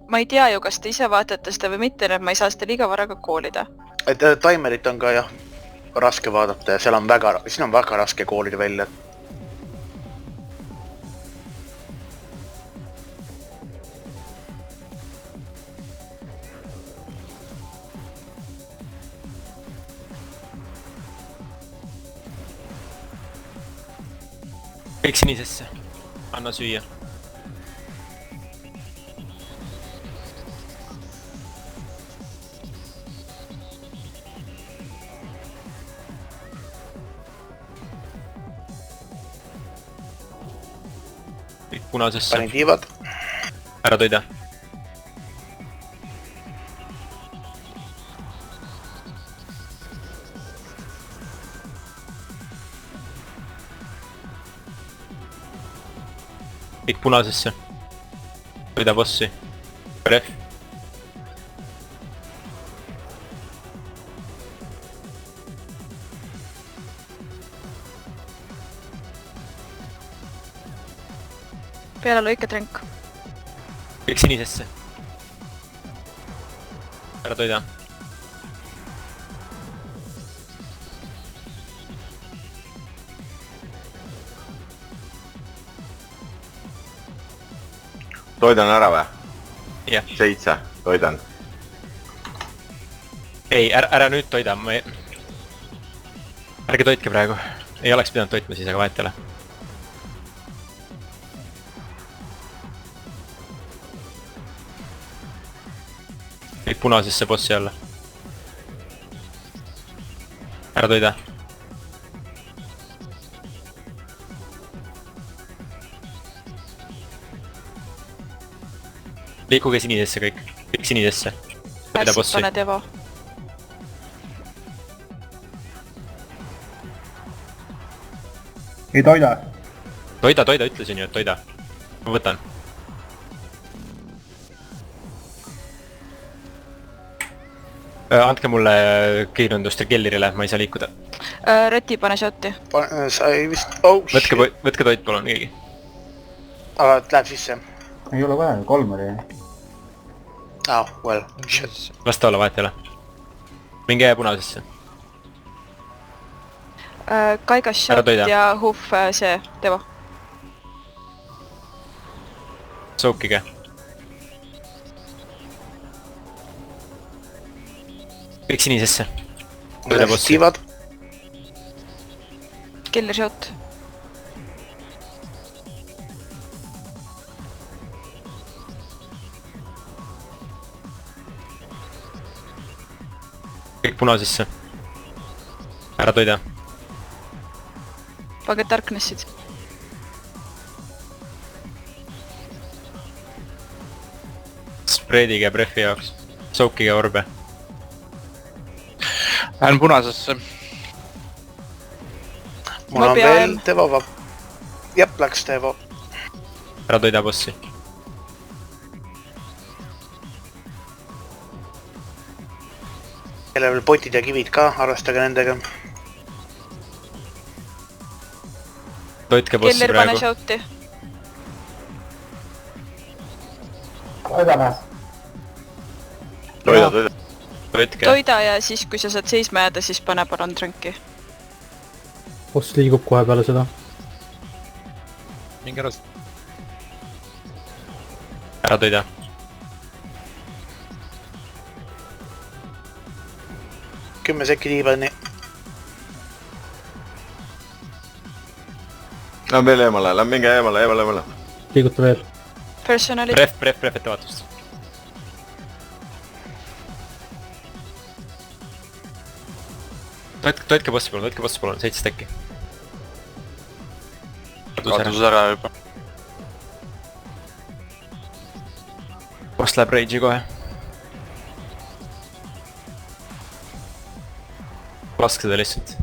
ma ei tea ju, kas te ise vaatate seda või mitte, et ma ei saa seda liiga vara ka koolida. Et timerit on ka jah raske vaadata ja siin on väga raske koolida välja. Kõik sinisesse. Anna süüa. Kõik punasesse. Panin tiivad. Ära toida. Kõik punasesse. Toida bossi. Ref. Peale lõiketränk. Kõik sinisesse. Ära toida. Toidan ära või? Jah. 7, toidan. Ei, ära nüüd toida. Ärge toitke praegu. Ei oleks pidanud toitma siis, aga vahet ei ole. Kõik punasesse bossi alla. Ära toida. Liikuge sinisesse kõik. Kõik sinisesse. Toida bossi. Pane Devo. Ei toida. Toida, ütlesin ju, et toida. Ma võtan. Andke mulle kiirendust ja kellirile, ma ei saa liikuda. Reti, pane shoti. Sai vist... Oh shit. Võtke toit palun keegi. Aga läheb sisse. Ei ole vaja, 3 oli. Oh, well, shit. Las ta olla, vahet ei ole. Minge punasesse. Kaigas shot ja Huff see Devo. Soukige. Kõik sinisesse. Toida bossi. Tiivad. Killer shot. Kõik punasesse. Ära toida. Pange Darknessid. Spreadige brefi jaoks. Soukige orbe. Lähen punasesse. Mul on veel Devo vab. Jep, läks Devo. Ära toida bossi. Kelle veel potid ja kivid ka, arvestage nendega. Toitke bossi Keller, pane praegu. shoti. Toidame. Toida. Toitke. Toida ja siis, kui sa saad seisma jääda, siis pane palun tränki. Boss liigub kohe peale seda. Minge ära. Ära toida. Kümme sekki tiibani. Lähen veel eemale, minge eemale. Liiguta veel. Personalid. Bref, ettevaatust. Toitke bossi palun, 7 stacki. Kadus ära juba. Boss läheb rage'i kohe. Laske seda lihtsalt.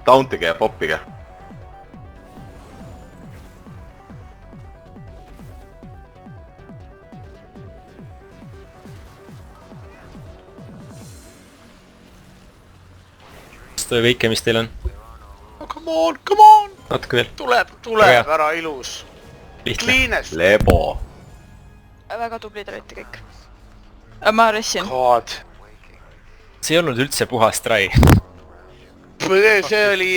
Tauntige ja poppige. Seda kõike, mis teil on. Come on! Natuke veel. Tuleb, ära ilus. Lihtne. Cleanest. Lebo. väga tublid olite kõik. Ma ressin. God. see ei olnud üldse puhas try. See oli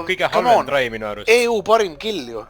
kõige come halvem on, try minu arust. EU parim kill ju.